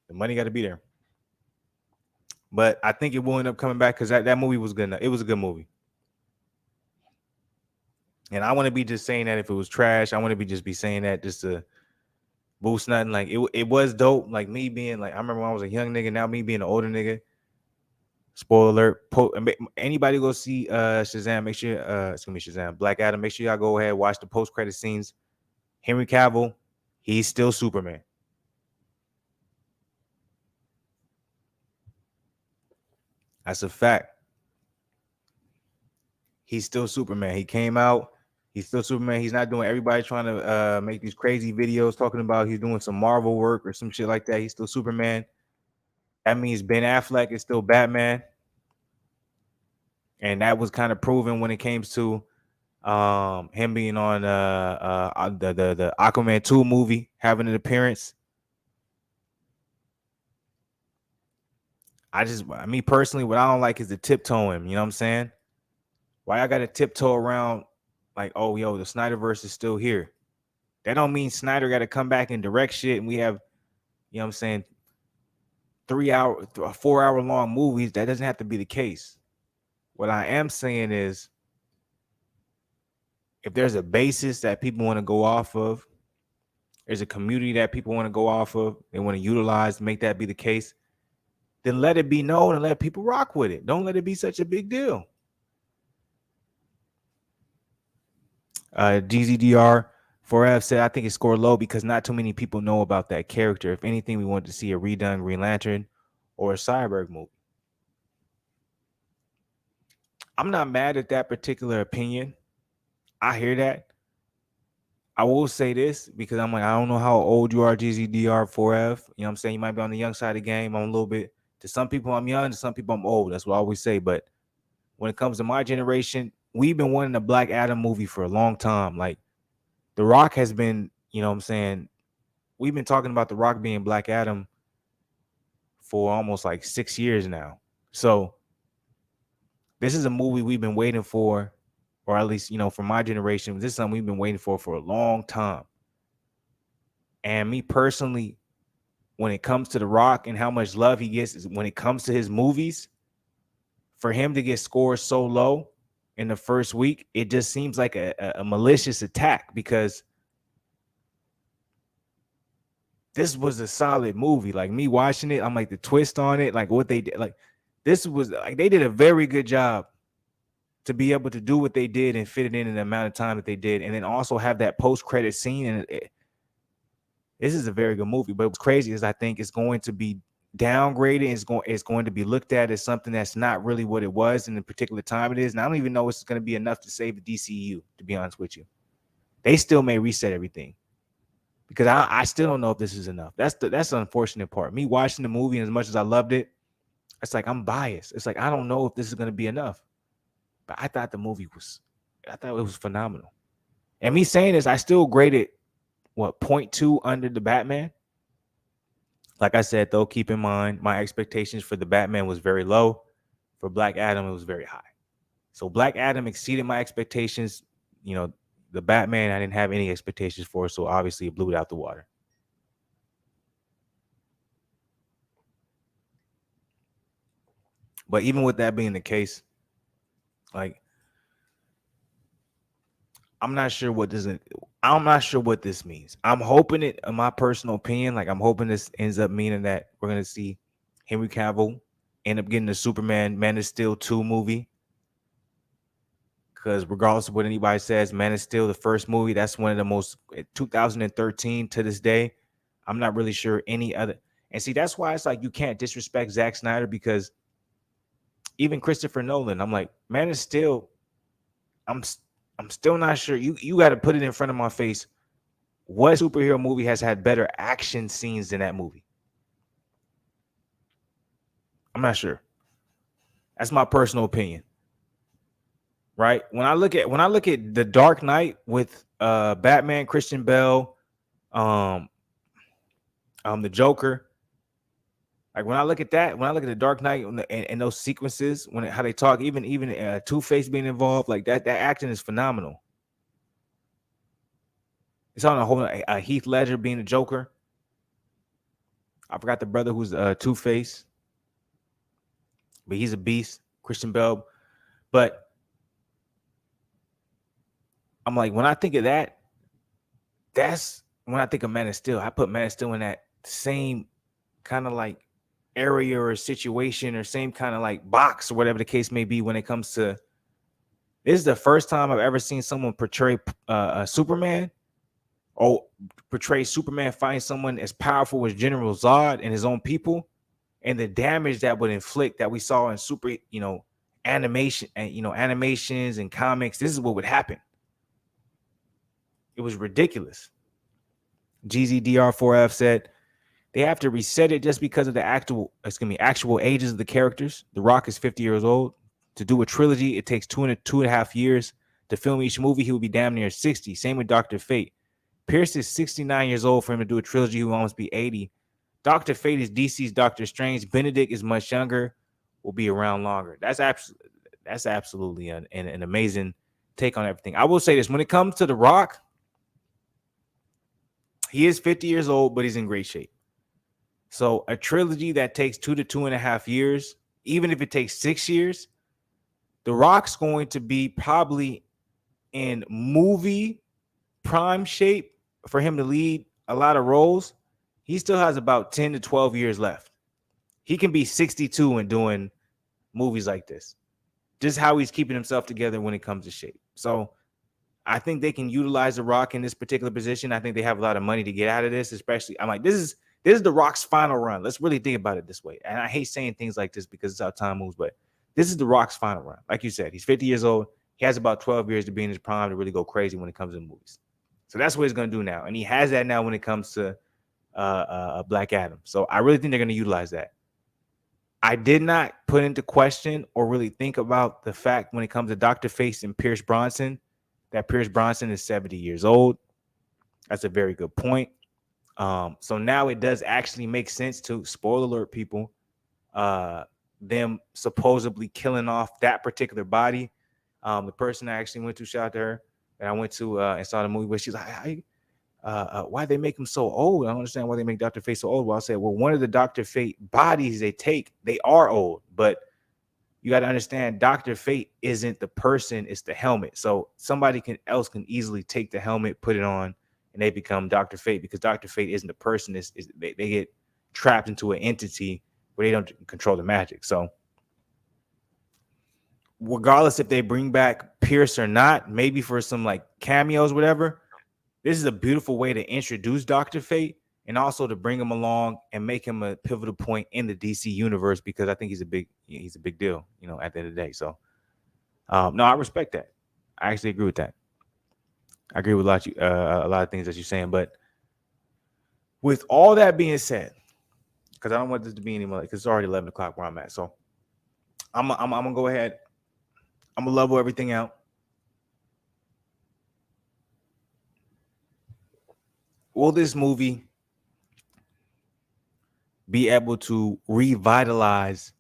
the money got to be there. But I think it will end up coming back because that movie was good enough. It was a good movie. And I want to be just saying that if it was trash, I want to be saying that just to boost nothing. Like it was dope. Like me being like, I remember when I was a young nigga, now me being an older nigga. Spoiler alert. Anybody go see Shazam, make sure it's gonna be Shazam, Black Adam. Make sure y'all go ahead, watch the post-credit scenes. Henry Cavill, he's still Superman. That's a fact. He's still Superman. He came out. He's still Superman. He's not doing everybody trying to make these crazy videos talking about he's doing some Marvel work or some shit like that. He's still Superman. That means Ben Affleck is still Batman. And that was kind of proven when it came to him being on the Aquaman 2 movie, having an appearance. Me personally, what I don't like is the tiptoeing. You know what I'm saying? Why I got to tiptoe around like, oh, yo, the Snyderverse is still here. That don't mean Snyder got to come back and direct shit and we have, you know what I'm saying, 4-hour long movies. That doesn't have to be the case. What I am saying is, if there's a basis that people want to go off of, there's a community that people want to go off of, they want to utilize to make that be the case, then let it be known and let people rock with it. Don't let it be such a big deal. GZDR Forever said, I think it scored low because not too many people know about that character. If anything, we want to see a redone Green Lantern or a Cyborg movie. I'm not mad at that particular opinion. I hear that. I will say this because I'm like, I don't know how old you are, GZDR Forever. You know what I'm saying? You might be on the young side of the game. I'm a little bit, to some people I'm young, to some people I'm old. That's what I always say. But when it comes to my generation, we've been wanting a Black Adam movie for a long time. Like, The Rock has been, you know what I'm saying? We've been talking about The Rock being Black Adam for almost like 6 years now. So this is a movie we've been waiting for, or at least, you know, for my generation, this is something we've been waiting for a long time. And me personally, when it comes to The Rock and how much love he gets, when it comes to his movies, for him to get scored so low in the first week, it just seems like a malicious attack, because this was a solid movie. Like, me watching it, I'm like, the twist on it, like what they did, like this was like, they did a very good job to be able to do what they did and fit it in the amount of time that they did, and then also have that post-credit scene. And this is a very good movie. But what's crazy is I think it's going to be downgraded and it's going to be looked at as something that's not really what it was in the particular time it is. And I don't even know it's going to be enough to save the DCU, to be honest with you. They still may reset everything because I still don't know if this is enough. That's the unfortunate part. Me watching the movie, and as much as I loved it, it's like I'm biased. It's like I don't know if this is going to be enough. But I thought it was phenomenal. And me saying this, I still graded 0.2 under the Batman. Like I said, though, keep in mind my expectations for the Batman was very low. For Black Adam, it was very high. So Black Adam exceeded my expectations. You know, the Batman, I didn't have any expectations for, so obviously it blew it out the water. But even with that being the case, like, I'm not sure what this means. I'm hoping it, in my personal opinion, like I'm hoping this ends up meaning that we're gonna see Henry Cavill end up getting the Superman Man of Steel 2 movie. Because regardless of what anybody says, Man of Steel, the first movie, that's one of the most 2013 to this day. I'm not really sure any other. And see, that's why it's like you can't disrespect Zack Snyder, because even Christopher Nolan, I'm like, Man of Steel, I'm still not sure. You got to put it in front of my face. What superhero movie has had better action scenes than that movie? I'm not sure. That's my personal opinion. Right? When I look at The Dark Knight with Batman, Christian Bale, the Joker, like when I look at that, when I look at The Dark Knight and those sequences, how they talk, even Two-Face being involved, like that acting is phenomenal. It's on a whole Heath Ledger being the Joker. I forgot the brother who's Two-Face, but he's a beast. Christian Bale. But I'm like, when I think of that, that's when I think of Man of Steel. I put Man of Steel in that same kind of like area or situation or same kind of like box or whatever the case may be when it comes to. This is the first time I've ever seen someone portray Superman or portray Superman fighting someone as powerful as General Zod and his own people, and the damage that would inflict that we saw in animation and animations and comics. This is what would happen. It was ridiculous. GZDR4F said they have to reset it just because of the actual ages of the characters. The Rock is 50 years old. To do a trilogy, it takes 2.5 years to film each movie. He will be damn near 60. Same with Dr. Fate. Pierce is 69 years old. For him to do a trilogy, he will almost be 80. Dr. Fate is DC's Doctor Strange. Benedict is much younger, will be around longer. That's absolutely an amazing take on everything. I will say this: when it comes to The Rock, he is 50 years old, but he's in great shape. So a trilogy that takes 2 to 2.5 years, even if it takes 6 years, The Rock's going to be probably in movie prime shape for him to lead a lot of roles. He still has about 10 to 12 years left. He can be 62 and doing movies like this. Just how he's keeping himself together when it comes to shape. So I think they can utilize The Rock in this particular position. I think they have a lot of money to get out of this, especially. I'm like, this is The Rock's final run. Let's really think about it this way. And I hate saying things like this because it's how time moves, but this is The Rock's final run. Like you said, he's 50 years old. He has about 12 years to be in his prime to really go crazy when it comes to movies. So that's what he's going to do now. And he has that now when it comes to Black Adam. So I really think they're going to utilize that. I did not put into question or really think about the fact when it comes to Dr. Fate and Pierce Bronson, that Pierce Bronson is 70 years old. That's a very good point. So now it does actually make sense to, spoiler alert, people, them supposedly killing off that particular body. The person I actually went to, shout out to her, and I went to and saw the movie where she's like, why they make him so old? I don't understand why they make Dr. Fate so old. Well, I said, well, one of the Dr. Fate bodies they take, they are old, but you got to understand, Dr. Fate isn't the person, it's the helmet. So somebody else can easily take the helmet, put it on, and they become Dr. Fate, because Dr. Fate isn't the person. They get trapped into an entity where they don't control the magic. So regardless if they bring back Pierce or not, maybe for some like cameos, whatever, this is a beautiful way to introduce Dr. Fate and also to bring him along and make him a pivotal point in the DC universe, because I think he's a big deal, at the end of the day. So, no, I respect that. I actually agree with that. I agree with a lot of things that you're saying. But with all that being said, because I don't want this to be anymore, because it's already 11 o'clock where I'm at. So I'm gonna go ahead. I'm gonna level everything out. Will this movie be able to revitalize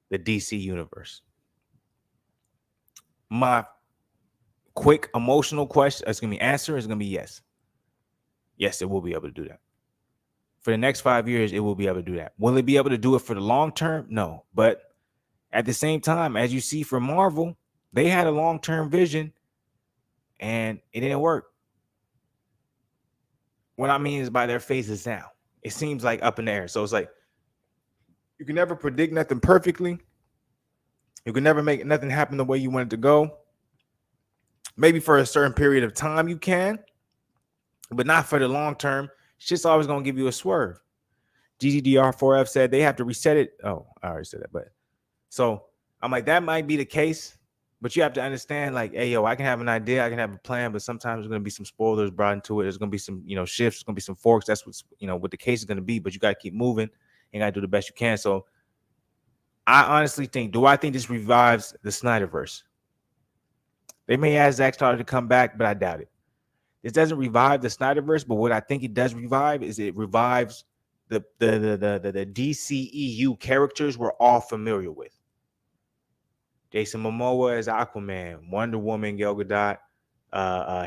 the DC universe? My quick emotional question answer is gonna be yes. Yes, it will be able to do that. For the next 5 years, it will be able to do that. Will it be able to do it for the long term? No. But at the same time, as you see for Marvel, they had a long-term vision and it didn't work. What I mean is by their phases now. It seems like up in the air. So it's like you can never predict nothing perfectly. You can never make nothing happen the way you want it to go. Maybe for a certain period of time you can, but not for the long term. It's just always going to give you a swerve. GGDR4F said they have to reset it. Oh, I already said that. But so I'm like, that might be the case. But you have to understand, like, hey, yo, I can have an idea, I can have a plan, but sometimes there's going to be some spoilers brought into it. There's going to be some, shifts. There's going to be some forks. That's what's, what the case is going to be. But you got to keep moving and got to do the best you can. So I honestly think, do I think this revives the Snyderverse? They may ask Zack Snyder to come back, but I doubt it. This doesn't revive the Snyderverse, but what I think it does revive is it revives the DCEU characters we're all familiar with. Jason Momoa is Aquaman, Wonder Woman, Gal Gadot,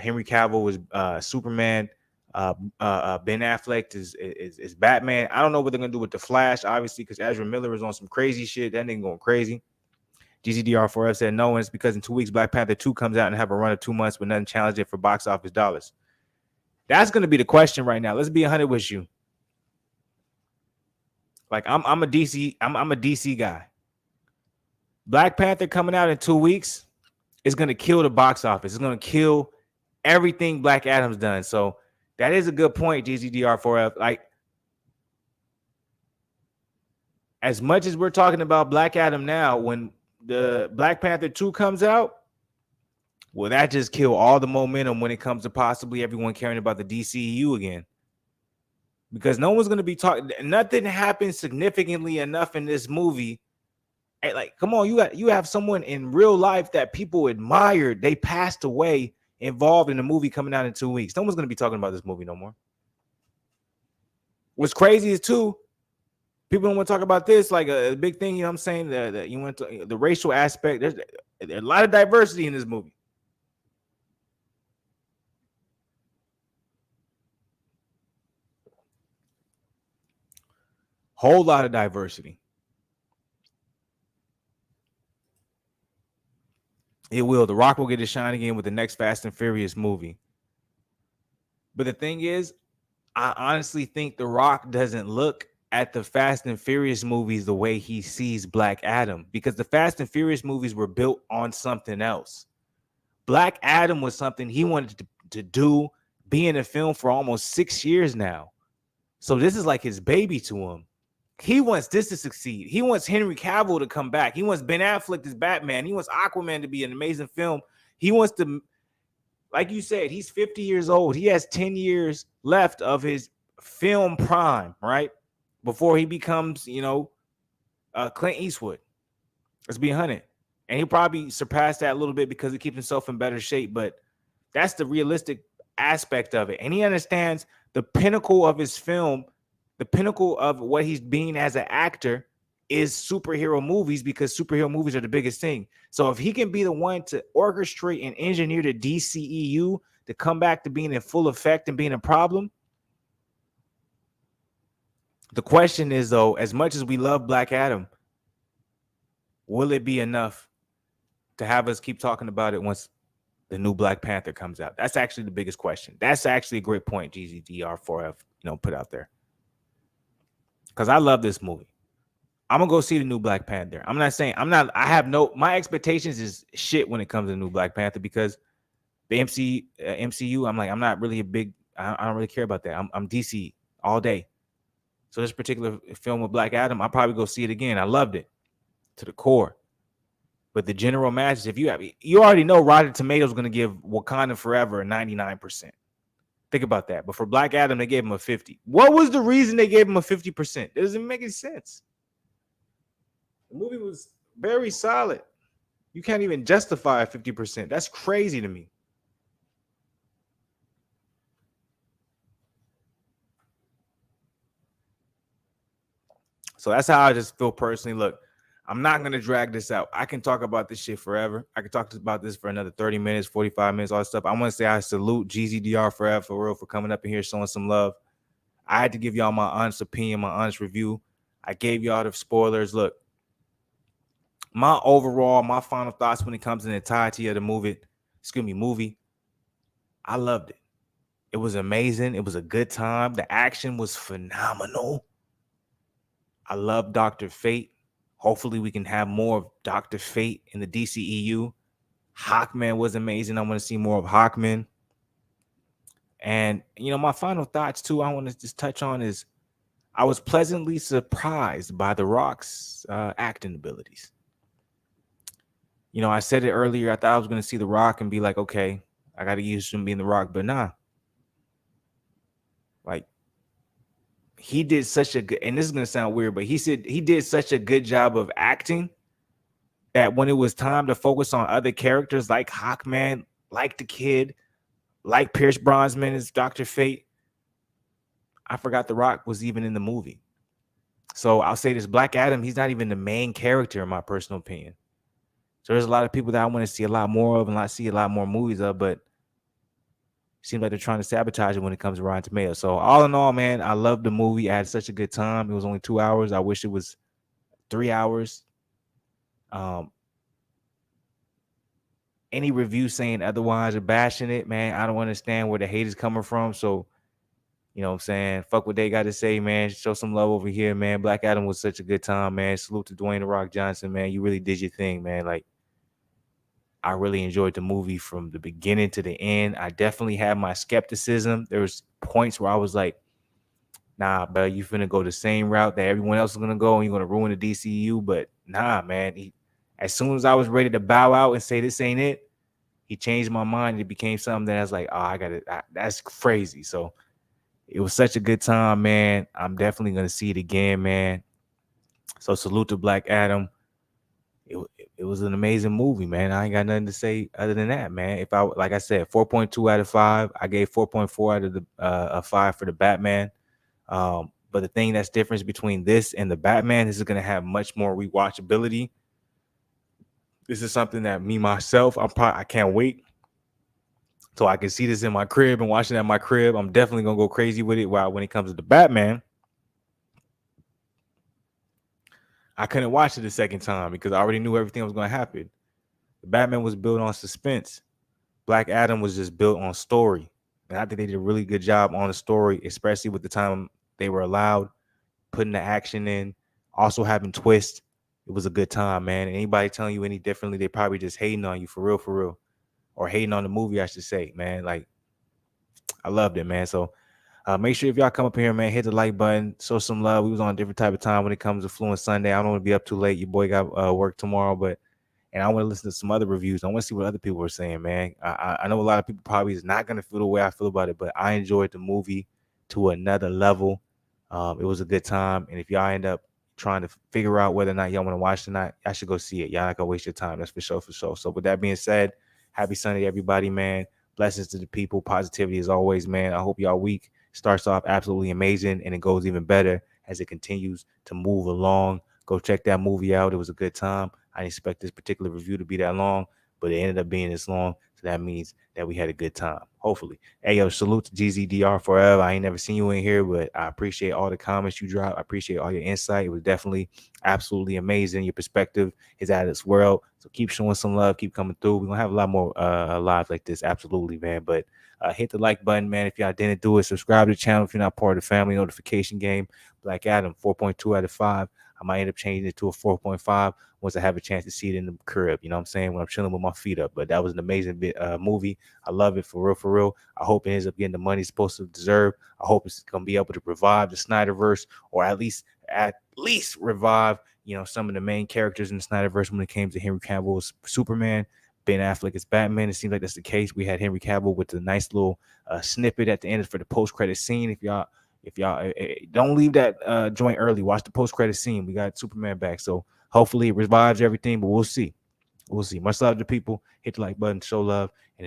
Henry Cavill was Superman, Ben Affleck is Batman. I don't know what they're gonna do with the Flash, obviously, because Ezra Miller is on some crazy shit. That nigga going crazy. GZDR4F said no, and it's because in 2 weeks Black Panther 2 comes out and have a run of 2 months with nothing challenging for box office dollars. That's gonna be the question right now. Let's be 100 with you. Like I'm a DC guy. Black Panther coming out in 2 weeks is going to kill the box office. It's going to kill everything Black Adam's done. So that is a good point, GZDR4F. Like, as much as we're talking about Black Adam now, when the Black Panther 2 comes out, will that just kill all the momentum when it comes to possibly everyone caring about the DCEU again? Because no one's going to be talking. Nothing happened significantly enough in this movie. Like, come on, you have someone in real life that people admired. They passed away involved in a movie coming out in 2 weeks. No one's going to be talking about this movie no more. What's crazy is, too, people don't want to talk about this like a big thing. You know what I'm saying? That you went to the racial aspect. There's a lot of diversity in this movie. Whole lot of diversity. It will. The Rock will get his shine again with the next Fast and Furious movie. But the thing is, I honestly think The Rock doesn't look at the Fast and Furious movies the way he sees Black Adam, because the Fast and Furious movies were built on something else. Black Adam was something he wanted to do, be in a film for almost 6 years now. So this is like his baby to him. He wants this to succeed. He wants Henry Cavill to come back. He wants Ben Affleck as Batman. He wants Aquaman to be an amazing film. He wants to, like you said, he's 50 years old. He has 10 years left of his film prime, right? Before he becomes, Clint Eastwood. Let's be 100. And he'll probably surpass that a little bit because he keeps himself in better shape. But that's the realistic aspect of it. And he understands the pinnacle of his film, the pinnacle of what he's being as an actor is superhero movies, because superhero movies are the biggest thing. So if he can be the one to orchestrate and engineer the DCEU to come back to being in full effect and being a problem, the question is, though, as much as we love Black Adam, will it be enough to have us keep talking about it once the new Black Panther comes out? That's actually the biggest question. That's actually a great point GZDR4F, put out there. Because I love this movie. I'm going to go see the new Black Panther. My expectations is shit when it comes to the new Black Panther, because the MCU, I'm not really I don't really care about that. I'm DC all day. So this particular film with Black Adam, I'll probably go see it again. I loved it to the core. But the general message, if you already know Rotten Tomatoes is going to give Wakanda Forever a 99%. Think about that. But for Black Adam, they gave him a 50. What was the reason they gave him a 50%? It doesn't make any sense. The movie was very solid. You can't even justify a 50%. That's crazy to me. So that's how I just feel personally. Look, I'm not going to drag this out. I can talk about this shit forever. I can talk about this for another 30 minutes, 45 minutes, all that stuff. I want to say I salute GZDR forever, for real, for coming up in here, showing some love. I had to give y'all my honest opinion, my honest review. I gave y'all the spoilers. Look, my final thoughts when it comes to the entirety of the movie, I loved it. It was amazing. It was a good time. The action was phenomenal. I love Dr. Fate. Hopefully we can have more of Dr. Fate in the DCEU. Hawkman was amazing. I want to see more of Hawkman. And, my final thoughts, too, I want to just touch on is I was pleasantly surprised by The Rock's acting abilities. I said it earlier. I thought I was going to see The Rock and be like, okay, I got to use him being The Rock. But nah. Like, he did such a good, and this is going to sound weird, but he said he did such a good job of acting that when it was time to focus on other characters like Hawkman, like the kid, like Pierce Brosnan as Dr. Fate, I forgot The Rock was even in the movie. So I'll say this, Black Adam, he's not even the main character in my personal opinion. So there's a lot of people that I want to see a lot more of and see a lot more movies of, but seems like they're trying to sabotage it when it comes to Rotten Tomatoes. So all in all, man, I loved the movie. I had such a good time. It was only 2 hours. I wish it was 3 hours. Any review saying otherwise or bashing it, man, I don't understand where the hate is coming from. So, you know what I'm saying? Fuck what they got to say, man. Show some love over here, man. Black Adam was such a good time, man. Salute to Dwayne The Rock Johnson, man. You really did your thing, man. Like, I really enjoyed the movie from the beginning to the end. I definitely had my skepticism. There was points where I was like, nah, bro, you finna go the same route that everyone else is going to go and you're going to ruin the DCU. But nah, man. As soon as I was ready to bow out and say this ain't it, he changed my mind. It became something that I was like, oh, that's crazy. So it was such a good time, man. I'm definitely going to see it again, man. So salute to Black Adam. It was an amazing movie, man. I ain't got nothing to say other than that, man. Like I said, 4.2 out of 5. I gave 4.4 out of the 5 for the Batman. But the thing that's difference between this and the Batman, this is going to have much more rewatchability. This is something that myself, I can't wait so I can see this in my crib and watching it at my crib. I'm definitely going to go crazy with it. While when it comes to the Batman, I couldn't watch it the second time because I already knew everything was going to happen. The Batman was built on suspense. Black Adam was just built on story. And I think they did a really good job on the story, especially with the time they were allowed, putting the action in, also having twists. It was a good time, man. Anybody telling you any differently, they probably just hating on you for real. Or hating on the movie, I should say, man. Like, I loved it, man. So make sure if y'all come up here, man, hit the like button, show some love. We was on a different type of time when it comes to Fluencesunday. I don't want to be up too late. Your boy got work tomorrow, and I want to listen to some other reviews. I want to see what other people are saying, man. I know a lot of people probably is not going to feel the way I feel about it, but I enjoyed the movie to another level. It was a good time. And if y'all end up trying to figure out whether or not y'all want to watch tonight, I should go see it. Y'all not going to waste your time. That's for sure. So with that being said, happy Sunday, everybody, man. Blessings to the people. Positivity as always, man. I hope y'all week starts off absolutely amazing and it goes even better as it continues to move along. Go check that movie out. It was a good time. I didn't expect this particular review to be that long, but it ended up being this long. So that means that we had a good time. Hopefully. Hey, yo, salute to GZDR forever. I ain't never seen you in here, but I appreciate all the comments you dropped. I appreciate all your insight. It was definitely absolutely amazing. Your perspective is out of this world. So keep showing some love. Keep coming through. We're going to have a lot more lives like this. Absolutely, man. But hit the like button, man. If y'all didn't do it, subscribe to the channel if you're not part of the family notification game. Black Adam, 4.2 out of 5. I might end up changing it to a 4.5 once I have a chance to see it in the crib. You know what I'm saying? When I'm chilling with my feet up. But that was an amazing movie. I love it for real, for real. I hope it ends up getting the money it's supposed to deserve. I hope it's gonna be able to revive the Snyderverse, or at least revive, some of the main characters in the Snyderverse when it came to Henry Cavill's Superman, Ben Affleck as Batman. It seems like that's the case. We had Henry Cavill with the nice little snippet at the end for the post-credit scene. If y'all don't leave that joint early, watch the post-credit scene. We got Superman back, so hopefully it revives everything. But we'll see. We'll see. Much love to people. Hit the like button, show love, and